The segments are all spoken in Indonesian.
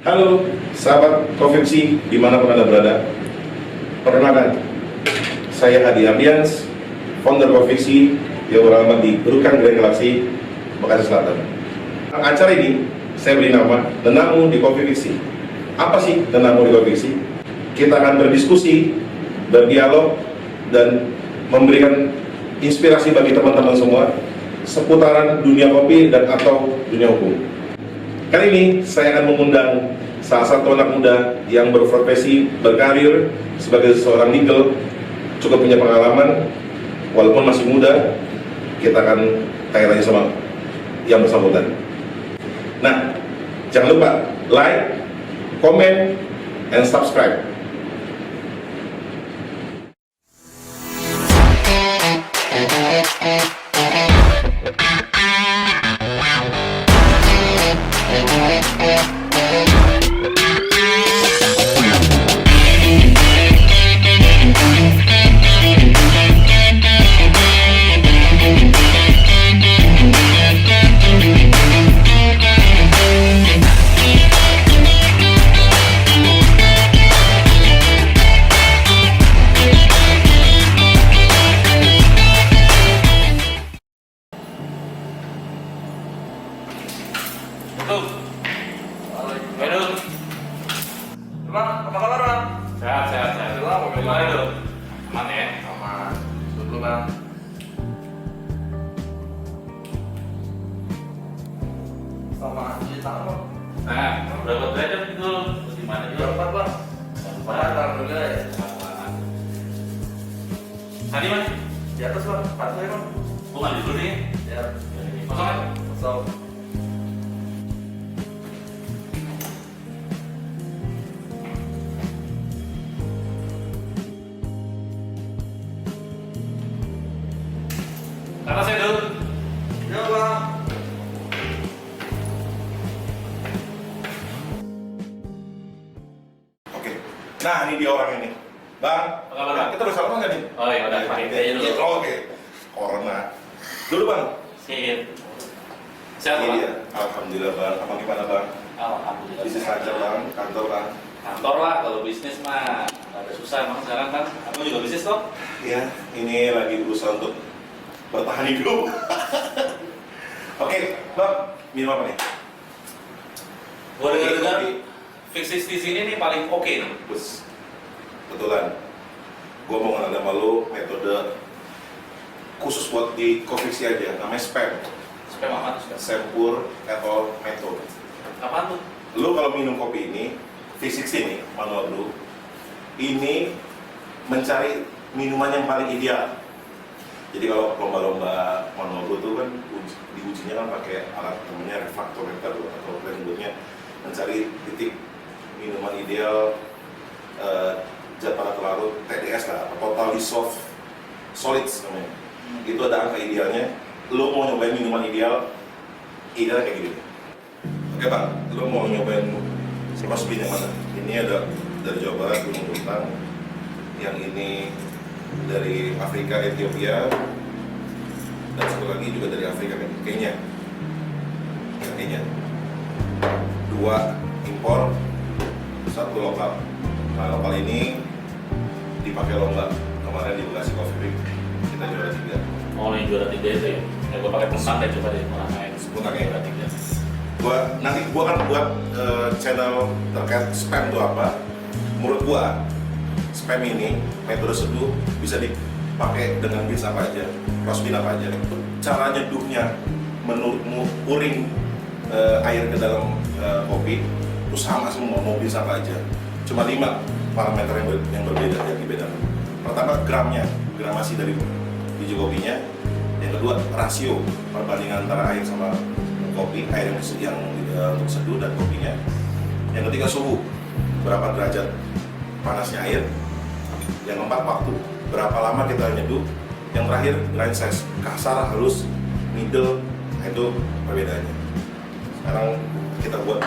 Halo sahabat Coffeepsy dimanapun Anda berada. Perkenalkan, saya Hadi Ardians, founder Coffeepsy yang beralamat di Rukan Grand Galaxy, Bekasi Selatan. Acara ini saya beri nama Denamu di Coffeepsy. Apa sih Denamu di Coffeepsy? Kita akan berdiskusi, berdialog, dan memberikan inspirasi bagi teman-teman semua seputaran dunia kopi dan atau dunia hukum. Kali ini saya akan mengundang salah satu anak muda yang berprofesi, berkarir sebagai seorang legal, cukup punya pengalaman, walaupun masih muda. Kita akan tanya-tanya sama yang bersangkutan. Nah, jangan lupa like, comment, and subscribe. Bang, apa kabar bang? Sehat. Udah mau Gimana gimana dulu? dulu? Aman ya? Aman. Dulu bang. Sama cuci tangan bang. Nah, berapa derajat itu? Terus gimana juga? Berapa bang? Alhamdulillah ya. Tadi mas? Di atas bang, patuh ya bang. Gua mandi dulu nih. Ya. Kosong kan? So. Karena saya dulu. Ya bang. Oke. Nah, ini dia orang ini. Bang, Apa kabar, Bang? kita bersama nggak nih? Oh iya, udah pakai aja dulu. Oh, oke. Corona. Dulu bang. Sip. Sehat Ini bang? dia. Alhamdulillah bang. Apa gimana bang? Alhamdulillah. Bisnis aja bang, kantor bang. Kantor lah, kalau bisnis mah ada susah emang sekarang kan. Aku juga bisnis toh. Ya, ini lagi berusaha untuk bertahan hidup. Oke, bang, minum apa nih? Gua dengar Kopi. Fix 60 sini nih paling oke nih. Bus, betulan. Gue mau ngenalin sama lu metode khusus buat di Coffeepsy aja, namanya SPAM, Supaya mama tuh suka. Sempur Ethyl Method. Apaan tuh? Lu kalau minum kopi ini, V60 nih, manual brew, ini mencari minuman yang paling ideal. Jadi kalau lomba-lomba manual brew itu kan diujinya kan pakai alat namanya refractometer atau blendnya, mencari titik minuman ideal, zat padat larut, TDS lah, total dissolved solids namanya. Itu ada angka idealnya. Lu mau nyobain minuman idealnya kayak gini. Oke bang, lu mau nyobain roast beef yang mana? Ini ada dari Jawa Barat, Gunung Bintang. Yang ini dari Afrika, Ethiopia. Dan satu lagi juga dari Afrika, Kenya. Kenya. 2 impor, 1 lokal. Nah lokal ini dipakai lomba kemarin di Bekasi Coffee Week, kita juara 3. Oh, yang juara 3 itu ya? Ya gua pakai pesan deh coba deh orang lain. Pakai. Juara 3. Nanti gua akan buat channel terkait spam itu apa. Menurut gua spam ini metode seduh bisa dipakai dengan beans apa aja, roast beef apa aja. Cara nyeduhnya menurutmu pouring air ke dalam kopi itu sama semua, mau beans apa aja. Cuma 5 parameter yang berbeda yang dibedakan. Pertama gramasi dari biji kopinya. Yang kedua rasio perbandingan antara air sama kopi, air yang untuk seduh dan kopinya. Yang ketiga suhu, berapa derajat panasnya air. Yang keempat waktu, berapa lama kita nyeduh. Yang terakhir grind size, kasar, halus, middle, itu perbedaannya. Sekarang kita buat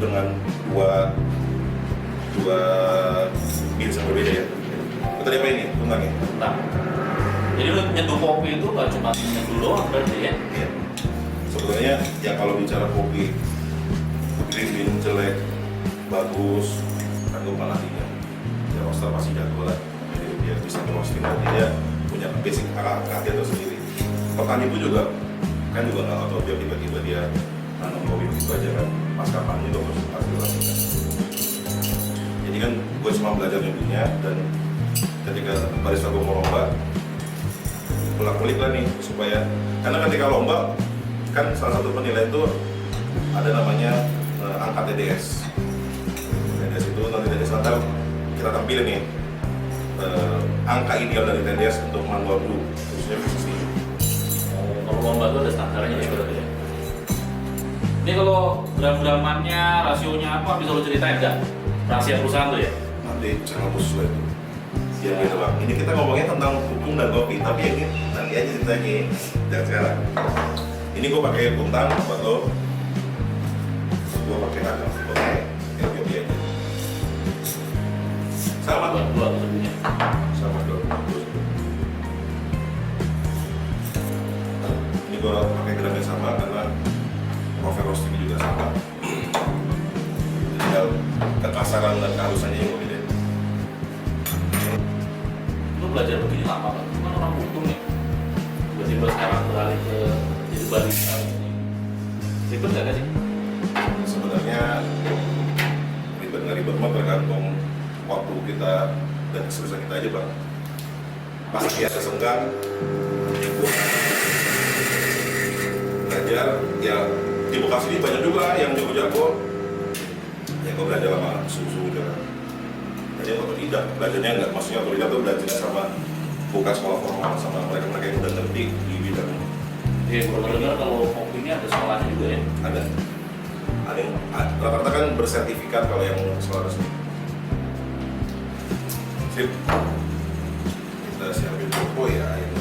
dengan dua beans yang berbeda ya. Tadi apa ini? Tunggang ya? Nah, jadi lu nyeduh kopi itu nggak cuma nyeduh doang berarti ya? Iya. Sebenarnya ya kalau bicara kopi green bean jelek, bagus, kan gue pelatihnya. Ya roster pasti jago lah. Jadi dia bisa ngerosting nanti dia punya basic arah-arah dia tersendiri. Petani itu juga kan juga nggak tahu dia tiba-tiba dia nanam kopi begitu aja kan. Pas kapan juga harus dilakukan. Jadi kan gue cuma belajar nyubinya dan ketika barista gue mau lomba kulik lah nih supaya karena ketika lomba kan salah satu penilaian itu ada namanya angka TDS. TDS itu nanti TDS nanti kita tampilin nih angka ideal dari TDS untuk manual brew khususnya V60. Kalau lomba itu ada standarnya ya berarti ya. Ini kalau gram-gramannya, rasionya apa bisa lo ceritain nggak? Rahasia perusahaan tuh ya? Nanti channel khusus lah itu. Biar gitu bang. Ini kita ngomongnya tentang hukum dan kopi, tapi ini nanti aja ceritanya. Jangan sekarang. Ini gue pakai kuntang buat lo. Gue pakai agak pakai kopi aja. Sama Dua sebelumnya. sama dong. Ini gue pakai gram yang sama karena profil roasting juga sama. Tinggal kekasaran dan kehalusannya yang berbeda. Lu belajar begini lama kan? Lu kan orang hukum nih. Tiba-tiba sekarang beralih ke jadi barista ini. Ribet nggak sih? Sebenarnya ribet nggak ribet mah tergantung waktu kita dan keseriusan kita aja bang. Pas biasa senggang, gua belajar ya di Bekasi ini banyak juga yang jago-jago. Ya gua belajar sama susu juga. Jadi kalau tidak belajarnya nggak, maksudnya kalau tidak tuh belajar sama bukan sekolah formal sama mereka-mereka yang udah ngerti di bidang Iya, kalau dengar kalau kopi ini ada sekolahnya juga ya. ada yang rata-rata kan bersertifikat kalau yang sekolah resmi. Sip, kita siapin toko ya ini.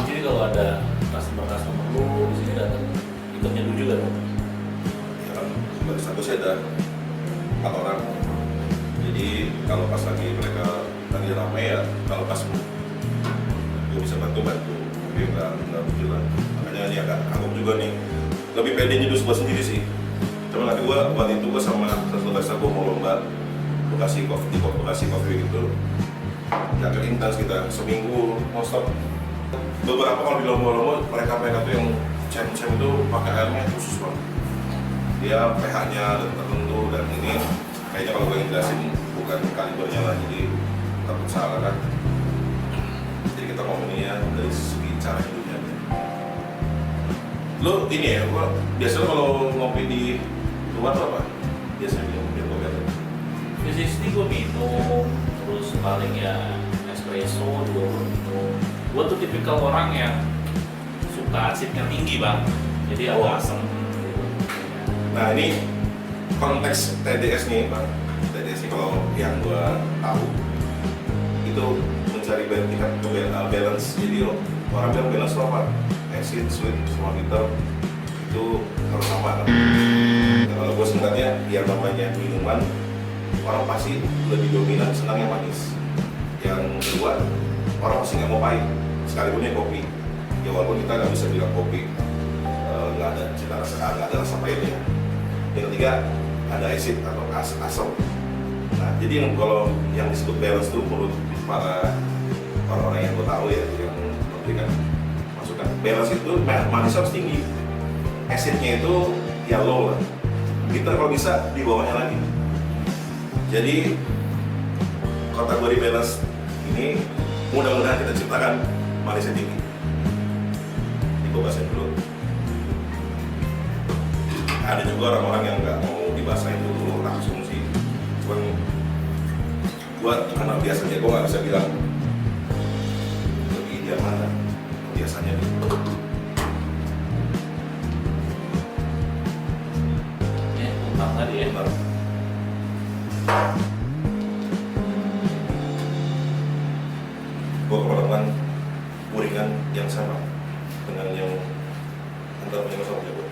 Jadi kalau ada customer lu di sini datang ikut nyeduh juga dong. Ya kan barista gue sih ada 4 orang. Jadi kalau pas lagi mereka lagi ramai ya, kalau pas gue bisa bantu tapi nggak berjalan. Makanya ini agak kagum juga nih, lebih pede nyeduh gue sendiri sih. Cuma nanti gue waktu itu gue sama satu barista gue mau lomba Bekasi Coffee gitu. Ya agak intens kita seminggu non-stop. Beberapa kalau di lomba-lomba mereka tuh yang champ itu pakai airnya khusus banget. Dia pH-nya dan tertentu dan ini kayaknya kalau gue yang jelasin bukan kalibernya lah, jadi takut salah kan. Jadi kita ngomongnya dari segi cara hidupnya. Lo ini ya, gua biasanya kalau ngopi di luar tuh apa? Biasanya minum kopi apa? V60 gue minum, terus paling ya espresso juga gue minum. Gue tuh tipikal orang yang suka asidnya tinggi bang, jadi agak asam gitu. Nah ini konteks TDS nih bang. TDS ini kalau yang gue tahu itu mencari balance. Jadi orang bilang balance itu apa? Acid, sweet, sama bitter itu harus sama kan? Nah, kalau gue sebenarnya yang namanya minuman orang pasti lebih dominan senang yang manis. Yang kedua orang pasti nggak mau pahit sekalipun yang kopi. Ya walaupun kita nggak bisa bilang kopi nggak ada cita rasa, nggak ada rasa pahitnya. Yang ketiga ada acid atau asam. Nah jadi yang kalau yang disebut balance itu menurut para orang-orang yang gue tahu ya yang memberikan masukan, balance itu manis harus tinggi, acidnya itu ya low lah, bitter kalau bisa di bawahnya lagi. Jadi kategori balance ini mudah-mudahan kita ciptakan manisnya tinggi. Ini gue bahasin dulu. Ada juga orang-orang yang nggak mau dibasahin dulu langsung sih. Cuman gue karena biasanya gue nggak bisa bilang lebih ideal mana. Biasanya nih. Ya, tentang tadi ya. Benar. Gue keperluan uringan yang sama dengan yang antara punya sama jago.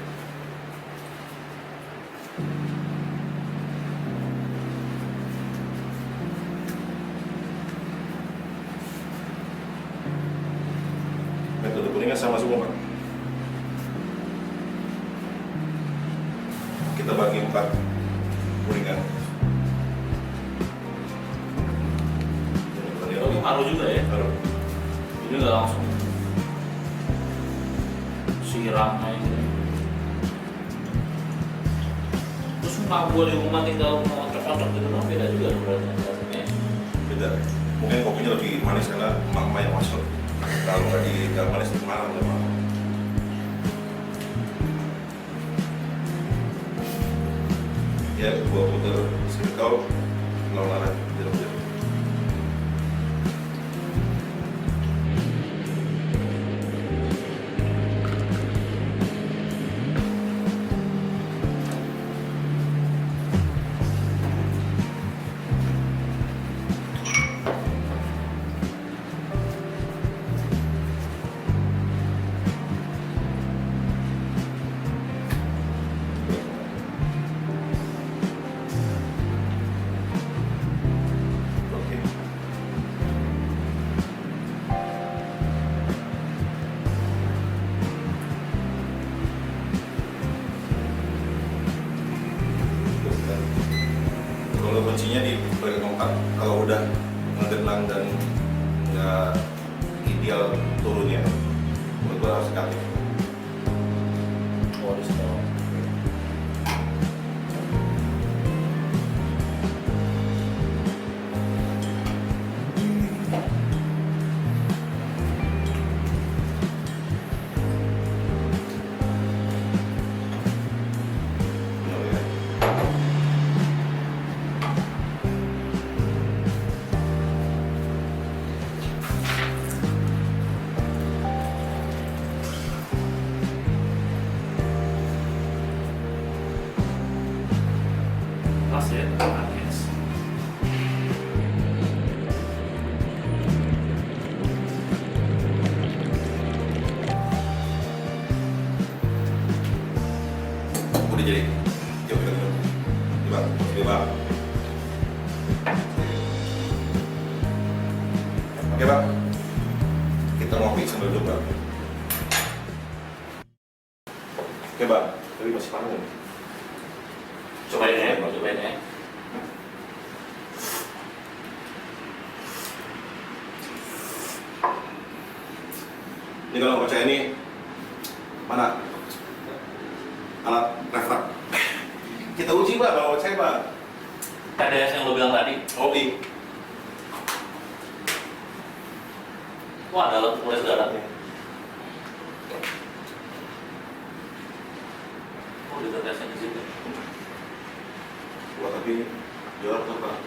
Metode kuning Toppingnya sama semua Pak. Kita bagi 4 kuningan. Itu ngaruh juga ya. Taruh. Jadi nggak langsung siram aja. Terus mak gua di rumah tinggal ngocok-ngocok gitu kan beda juga berarti rasanya. Beda. Mungkin kopinya lebih manis karena emak-emak yang masuk. Kalau nggak manis gimana udah mau. Ya, gua puter sekau lawan arah jeruk-jeruk. Oke. Kalau kuncinya di bagian keempat, kalau udah ngegenang dan nggak ideal turunnya, menurut gua harus sekali. Oh di situ. Pas ya, manis. Udah jadi. Yuk kita minum. Coba. Oke Bang. Kita ngopi sambil duduk Bang. Oke Bang, tapi masih panas. Cobain ya, cobain ya. Ini kalau nggak percaya ini mana alat refrak? Kita uji Bang, kalau percaya Bang. TDS yang lo bilang tadi. Hobi. Wah, ada alat tulis dalamnya. Oh, di TDS-nya di situ. Wah tapi jual tuh Bang.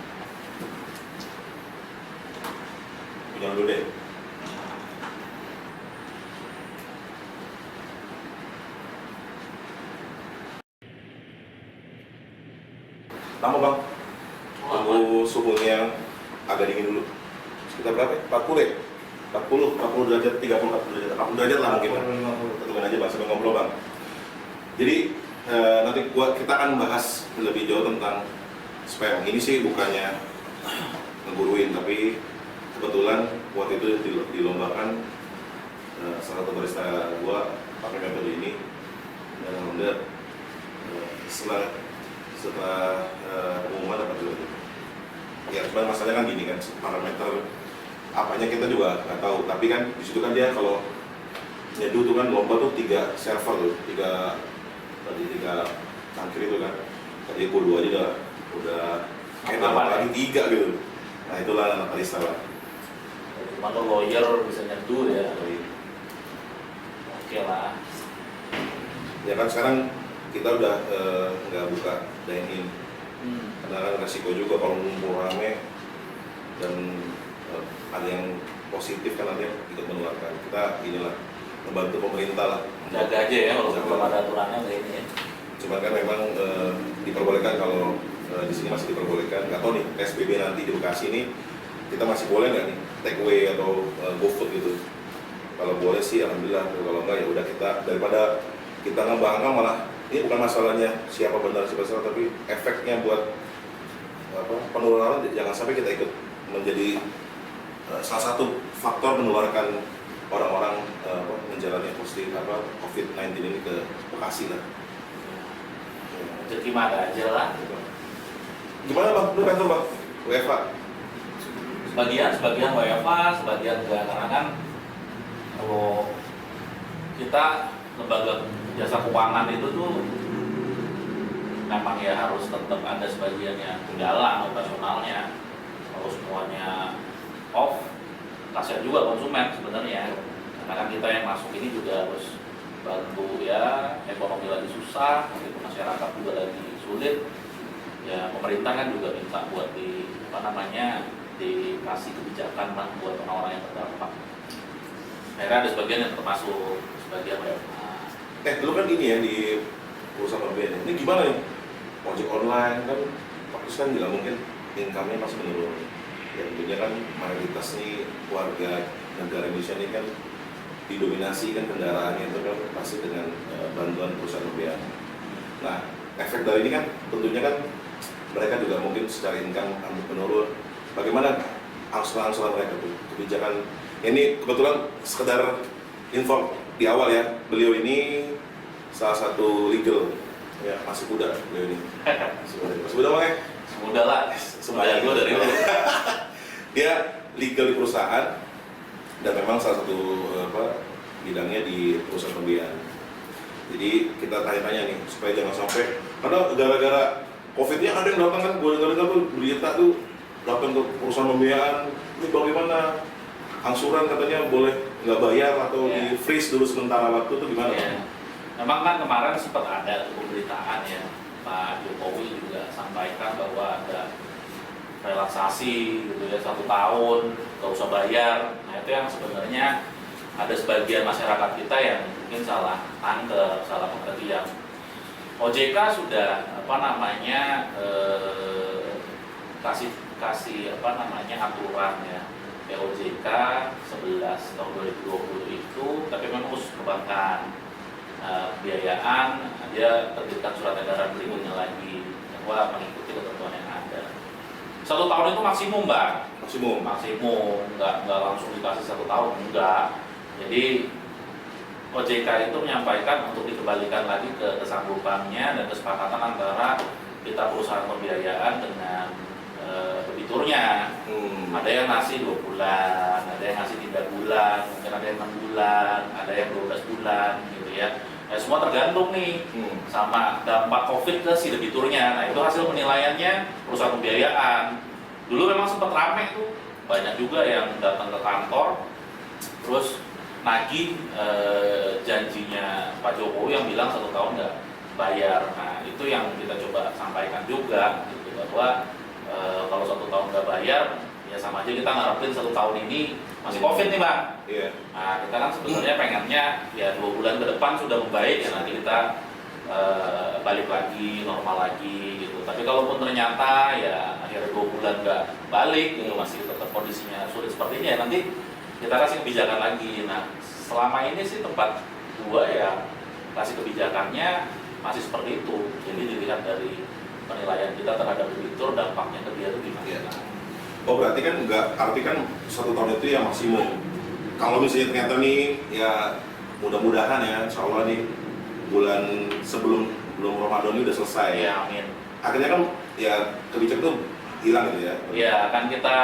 Jangan dulu deh. Lama Bang. Tunggu suhunya agak dingin dulu. Sekitar berapa? 40 ya? 40 derajat, 30, 40 derajat, 40 derajat lah mungkin. Tungguin aja Bang, sambil ngobrol Bang. Jadi nanti kita akan bahas lebih jauh tentang spam. Ini sih bukannya ngeguruin, tapi kebetulan waktu itu dilombakan salah satu barista gua pakai metode ini dan alhamdulillah setelah pengumuman dapat juga. Ya cuman masalahnya kan gini kan, parameter apanya kita juga nggak tahu, tapi kan di situ kan dia kalau nyeduh tuh kan lomba tuh 3 server tuh, 3 cangkir itu kan. Tadi gua 2 aja udah kayak dapat lagi 3 gitu. Nah itulah anak barista lah. Cuma lo lawyer bisa nyentuh ya. Oke lah. Ya kan sekarang kita udah nggak buka dine-in karena kan resiko juga kalau ngumpul rame dan ada yang positif kan nanti ikut menularkan. Kita inilah membantu pemerintah lah. Jaga aja ya kalau Jaga. belum ada aturannya kayak ini ya. Cuman kan memang diperbolehkan kalau di sini masih diperbolehkan. Nggak tahu nih PSBB nanti di Bekasi ini kita masih boleh nggak nih take away atau GoFood gitu. Kalau boleh sih alhamdulillah, kalau enggak ya udah kita daripada kita ngebangga malah ini bukan masalahnya siapa benar siapa salah, tapi efeknya buat penularan jangan sampai kita ikut menjadi salah satu faktor menularkan orang-orang menjalani positif COVID-19 ini ke Bekasi lah. Rezeki mah ada aja lah. Gimana bang? Lu kantor bang? WFA? Sebagian WFA, sebagian enggak, karena kan kalau kita lembaga jasa keuangan itu tuh memang ya harus tetap ada sebagian yang jalan operasionalnya. Kalau semuanya off, kasihan juga konsumen sebenarnya. Karena kan kita yang masuk ini juga harus bantu ya, ekonomi lagi susah, gitu, masyarakat juga lagi sulit. Ya pemerintah kan juga minta buat dikasih kebijakan lah buat orang-orang yang terdampak. Akhirnya ada sebagian yang termasuk sebagian WFH. Lu kan ini ya di perusahaan pembiayaan. Ini gimana nih? Ojek online kan, fokus kan juga mungkin income-nya masih menurun. Ya tentunya kan mayoritas nih warga negara Indonesia ini kan didominasi kan kendaraannya itu kan pasti dengan bantuan perusahaan pembiayaan. Nah, efek dari ini kan tentunya kan mereka juga mungkin secara income menurun. Bagaimana angsuran-angsuran mereka tuh, kebijakan ini kebetulan sekedar info di awal ya, beliau ini salah satu legal ya, masih muda beliau ini. Masih muda bang ya? Semudah lah, semuanya gue dari dulu. Dia legal di perusahaan dan memang salah satu bidangnya di perusahaan pembiayaan. Jadi kita tanya-tanya nih supaya jangan sampai karena gara-gara COVID-nya ada yang datang kan, gue dengar tuh berita tuh datang ke perusahaan pembiayaan, ini bagaimana angsuran katanya boleh nggak bayar atau di freeze dulu sementara waktu tuh gimana? Yeah. Memang kan kemarin sempat ada pemberitaan ya, Pak Jokowi juga sampaikan bahwa ada relaksasi gitu ya 1 tahun nggak usah bayar. Nah itu yang sebenarnya ada sebagian masyarakat kita yang mungkin salah tangkep, salah pengertian. OJK sudah kasih aturan ya OJK 11 tahun 2020 itu, tapi memang khusus perbankan pembiayaan dia terbitkan surat edaran berikutnya lagi bahwa mengikuti ketentuan yang ada. 1 tahun itu maksimum Mbak, maksimum nggak langsung dikasih 1 tahun, enggak. Jadi OJK itu menyampaikan untuk dikembalikan lagi ke kesanggupannya dan kesepakatan antara kita perusahaan pembiayaan dengan debiturnya. Ada yang ngasih 2 bulan, ada yang ngasih 3 bulan, mungkin ada yang 6 bulan, ada yang 12 bulan gitu ya. Ya semua tergantung nih sama dampak COVID ke si debiturnya. Nah itu hasil penilaiannya perusahaan pembiayaan. Dulu memang sempat rame tuh, banyak juga yang datang ke kantor terus nagih janjinya Pak Jokowi yang bilang 1 tahun nggak bayar. Nah itu yang kita coba sampaikan juga gitu, bahwa kalau 1 tahun nggak bayar ya sama aja kita ngarepin 1 tahun ini masih COVID nih Bang. Iya. Nah kita kan sebenarnya pengennya ya 2 bulan ke depan sudah membaik ya, nanti kita balik lagi normal lagi gitu. Tapi kalaupun ternyata ya akhirnya 2 bulan nggak balik gitu, masih tetap kondisinya sulit seperti ini ya, nanti kita kasih kebijakan lagi. Nah selama ini sih tempat gua ya kasih kebijakannya masih seperti itu. Jadi dilihat dari penilaian kita terhadap debitur, dampaknya ke dia itu gimana? Iya. Oh berarti kan nggak, arti kan 1 tahun itu ya maksimum. Kalau misalnya ternyata nih ya mudah-mudahan ya insya Allah nih bulan sebelum Ramadan ini udah selesai. Ya amin. Akhirnya kan ya kebijakan itu hilang gitu ya. Ya kan kita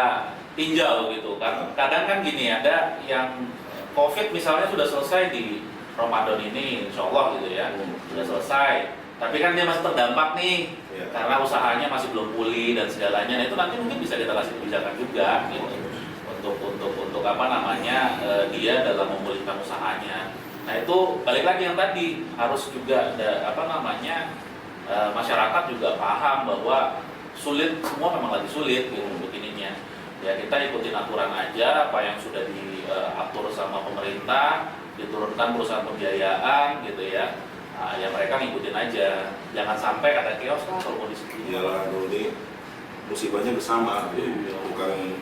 tinjau gitu kan. Kadang kan gini, ada yang COVID misalnya sudah selesai di Ramadan ini insya Allah gitu ya, sudah selesai. Tapi kan dia masih terdampak nih, karena usahanya masih belum pulih dan segalanya. Nah itu nanti mungkin bisa kita kasih kebijakan juga gitu, untuk dia dalam memulihkan usahanya. Nah itu balik lagi yang tadi, harus juga ada masyarakat juga paham bahwa sulit, semua memang lagi sulit gitu begininya. Ya kita ikutin aturan aja, apa yang sudah diatur sama pemerintah, diturunkan perusahaan pembiayaan gitu ya. Nah, ya mereka ngikutin aja, jangan sampai kata kios kan kalau kondisi ini. Iyalah, ini musibahnya bersama, bukan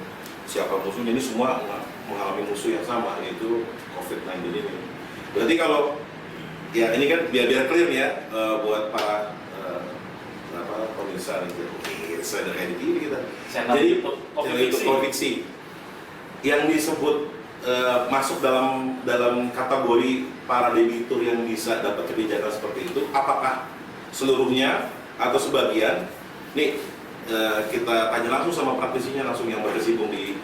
siapa musuhnya, ini semua mengalami musuh yang sama, yaitu COVID-19 ini. Berarti kalau ya ini kan biar clear ya buat para pemirsa nih, saya dari TV kita. Jadi Covid fiksi yang disebut masuk dalam kategori para debitur yang bisa dapat kebijakan seperti itu? Apakah seluruhnya atau sebagian? Nih kita tanya langsung sama praktisinya langsung yang berkecimpung di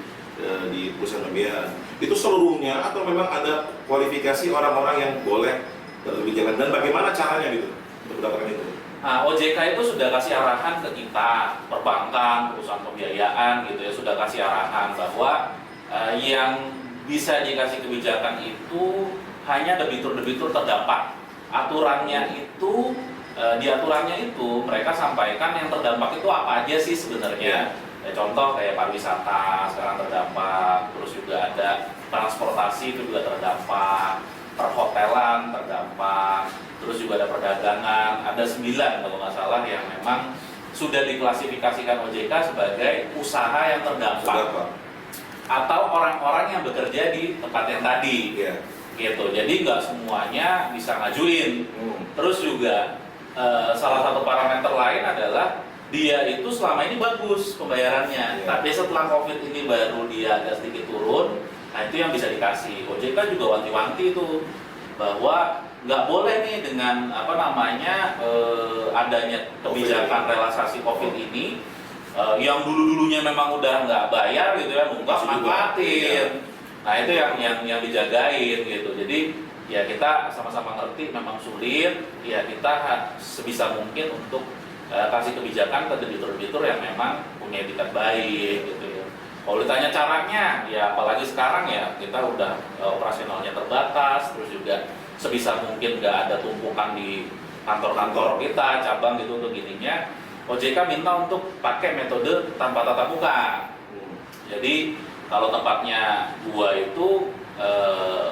perusahaan pembiayaan. Itu seluruhnya atau memang ada kualifikasi orang-orang yang boleh dapat kebijakan dan bagaimana caranya gitu untuk mendapatkan itu? Nah, OJK itu sudah kasih arahan ke kita, perbankan, perusahaan pembiayaan gitu ya, sudah kasih arahan bahwa yang bisa dikasih kebijakan itu hanya debitur-debitur terdampak. Aturannya itu, di aturannya itu mereka sampaikan yang terdampak itu apa aja sih sebenarnya. Ya, contoh kayak pariwisata sekarang terdampak, terus juga ada transportasi itu juga terdampak, perhotelan terdampak, terus juga ada perdagangan, ada 9 kalau nggak salah yang memang sudah diklasifikasikan OJK sebagai usaha yang terdampak. Atau orang-orang yang bekerja di tempat yang tadi, gitu. Jadi nggak semuanya bisa ngajuin. Terus juga salah satu parameter lain adalah dia itu selama ini bagus pembayarannya, tapi setelah COVID ini baru dia agak sedikit turun. Nah itu yang bisa dikasih. OJK juga wanti-wanti itu bahwa nggak boleh nih dengan adanya kebijakan relaksasi COVID ini. Yang dulu-dulunya memang udah nggak bayar gitu ya, nunggak manfaatin. Nah itu yang dijagain gitu. Jadi ya kita sama-sama ngerti memang sulit. Ya kita sebisa mungkin untuk kasih kebijakan ke debitur-debitur yang memang punya etikat baik gitu ya. Kalau ditanya caranya, ya apalagi sekarang ya kita udah operasionalnya terbatas, terus juga sebisa mungkin nggak ada tumpukan di kantor-kantor kita, cabang gitu untuk ininya. OJK minta untuk pakai metode tanpa tatap muka. Jadi kalau tempatnya gua itu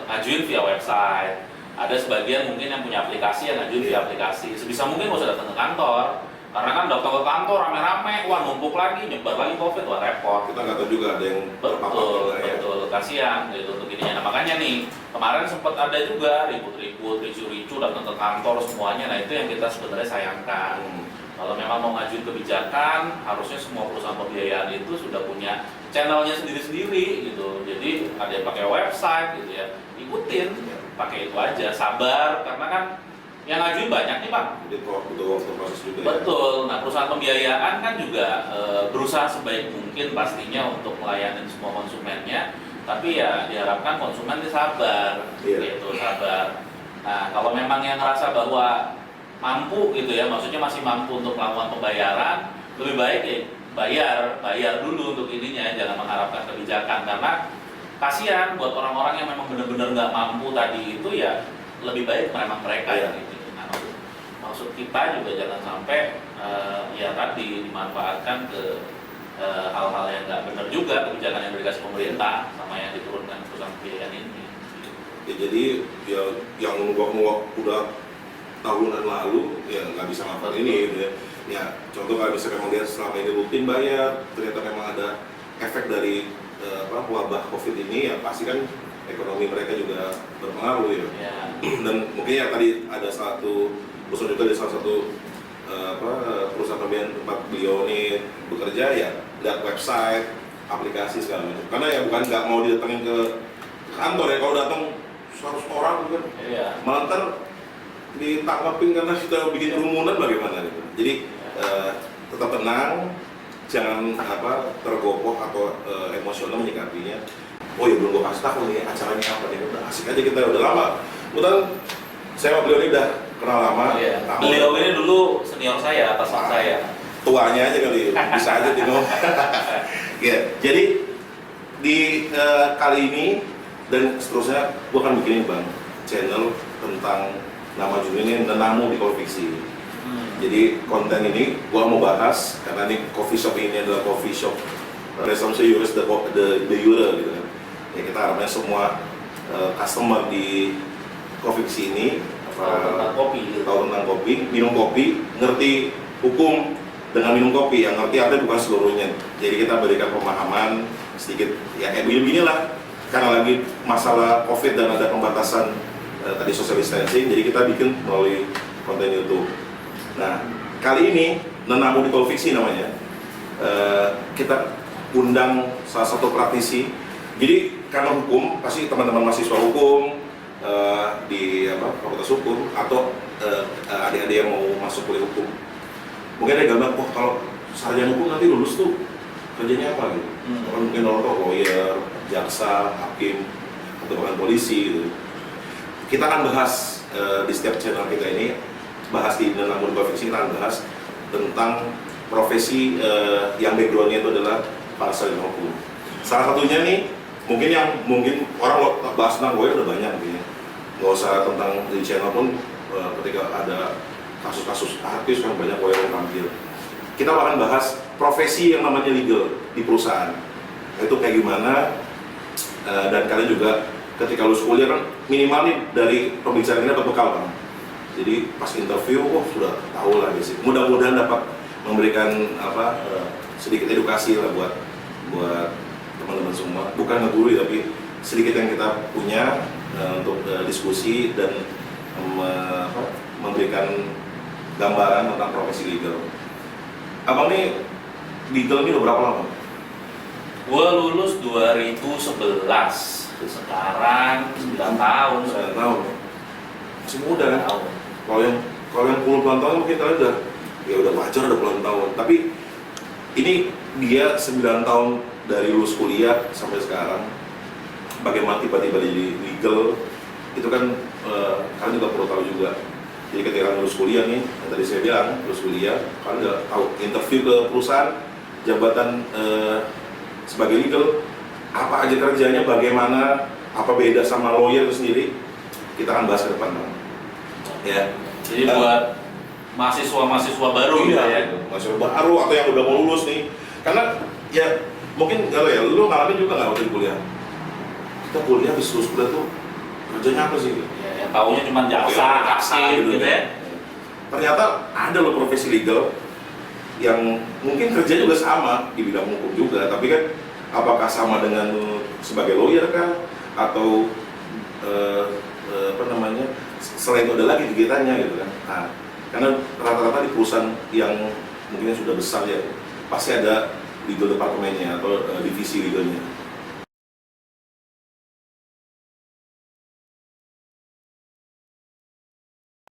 ngajuin via website. Ada sebagian mungkin yang punya aplikasi yang ngajuin via aplikasi. Sebisa mungkin nggak usah datang ke kantor. Karena kan datang ke kantor rame-rame, wah numpuk lagi, nyebar lagi COVID, wah repot. Kita nggak tahu juga ada yang betul, kasihan gitu untuk ininya. Nah makanya nih kemarin sempat ada juga ribut-ribut, ricu-ricu datang ke kantor semuanya. Nah itu yang kita sebenarnya sayangkan. Kalau memang mau ngajuin kebijakan, harusnya semua perusahaan pembiayaan itu sudah punya channelnya sendiri-sendiri gitu. Jadi ada yang pakai website gitu ya, ikutin, pakai itu aja, sabar karena kan yang ngajuin banyak nih Pak. Jadi butuh waktu proses juga. Betul. Nah perusahaan pembiayaan kan juga berusaha sebaik mungkin pastinya untuk melayani semua konsumennya. Tapi ya diharapkan konsumen itu sabar, gitu sabar. Nah kalau memang yang ngerasa bahwa mampu gitu ya, maksudnya masih mampu untuk melakukan pembayaran, lebih baik ya bayar dulu untuk ininya, jangan mengharapkan kebijakan karena kasihan buat orang-orang yang memang benar-benar nggak mampu tadi itu ya lebih baik memang mereka yang ini. Nah, maksud kita juga jangan sampai ya tadi dimanfaatkan ke hal-hal yang nggak benar juga kebijakan yang dikasih pemerintah sama yang diturunkan perusahaan pembiayaan ini. Ya, jadi ya yang nunggak udah tahunan lalu ya nggak bisa manfaat ini gitu ya. Ya contoh kalau misalnya memang dia selama ini rutin bayar, ternyata memang ada efek dari wabah COVID ini ya pasti kan ekonomi mereka juga berpengaruh ya. Dan mungkin ya tadi ada satu perusahaan juga di salah satu perusahaan pembiayaan tempat beliau ini bekerja ya lihat website, aplikasi segala macam. Karena ya bukan nggak mau didatengin ke kantor ya, kalau datang 100 orang kan malah ntar ditangkapin karena kita bikin kerumunan bagaimana gitu. Jadi tetap tenang, jangan tergopoh atau emosional menyikapinya. Oh ya belum gue kasih tahu nih acaranya apa nih, udah asik aja kita udah lama. Kebetulan saya sama beliau ini udah kenal lama. Beliau ini dulu senior saya, atasan saya. Tuanya aja kali, bisa aja Tino. Ya, jadi di kali ini dan seterusnya gue akan bikin bang channel tentang nama judul ini Nenamu di Konfiksi. Jadi konten ini gue mau bahas karena ini coffee shop ini adalah coffee shop Resamse Juris de Jure gitu kan. Ya kita harapnya semua customer di Konfiksi ini tahu tentang kopi, minum kopi, ngerti hukum dengan minum kopi, yang ngerti artinya bukan seluruhnya. Jadi kita berikan pemahaman sedikit ya kayak begini lah karena lagi masalah COVID dan ada pembatasan tadi social distancing, jadi kita bikin melalui konten YouTube. Nah, kali ini Nenamu di Konfiksi namanya. Kita undang salah satu praktisi. Jadi karena hukum, pasti teman-teman mahasiswa hukum di fakultas hukum atau adik-adik yang mau masuk kuliah hukum, mungkin ada gambar, wah kalau sarjana hukum nanti lulus tuh kerjanya apa gitu. Orang mungkin orang tuh lawyer, jaksa, hakim, atau bahkan polisi gitu. Kita akan bahas di setiap channel kita ini, bahas di dalam Murba Fiksi, kita akan bahas tentang profesi yang backgroundnya itu adalah para sarjana hukum. Salah satunya nih, mungkin orang bahas tentang lawyer udah banyak mungkin ya. Nggak usah tentang di channel pun, ketika ada kasus-kasus artis kan banyak lawyer yang tampil. Kita akan bahas profesi yang namanya legal di perusahaan. Itu kayak gimana, dan kalian juga ketika lulus kuliah kan minimal nih dari pembicaraan ini dapat bekal kan. Jadi pas interview, sudah tahu lah basic. Mudah-mudahan dapat memberikan sedikit edukasi lah buat teman-teman semua. Bukan ngegurui tapi sedikit yang kita punya untuk diskusi dan memberikan gambaran tentang profesi legal. Abang nih legal ini udah berapa lama? Gua lulus 2011, sekarang 9 tahun. 9 tahun. Masih muda kan? Tahun. Kalau yang puluhan tahun mungkin kalian udah wajar, udah puluhan tahun. Tapi ini dia 9 tahun dari lulus kuliah sampai sekarang. Bagaimana tiba-tiba jadi legal? Itu kan kalian juga perlu tahu juga. Jadi ketika kalian lulus kuliah nih, yang tadi saya bilang lulus kuliah, kalian udah tahu interview ke perusahaan, jabatan sebagai legal, apa aja kerjanya, bagaimana, apa beda sama lawyer itu sendiri, kita akan bahas ke depan, Bang. Ya. Jadi buat mahasiswa baru gitu ya. Mahasiswa baru atau yang udah mau lulus nih, karena ya mungkin kalau ya lu ngalamin juga nggak waktu di kuliah. Kita kuliah habis lulus kuliah tuh kerjanya apa sih? Ya, taunya cuma jaksa, kasir gitu ya. Ternyata ada loh profesi legal yang mungkin kerja juga sama di bidang hukum juga, tapi kan apakah sama dengan sebagai lawyer kah atau selain itu ada lagi kegiatannya gitu kan. Nah, karena rata-rata di perusahaan yang mungkin sudah besar ya pasti ada legal departemennya atau divisi legalnya.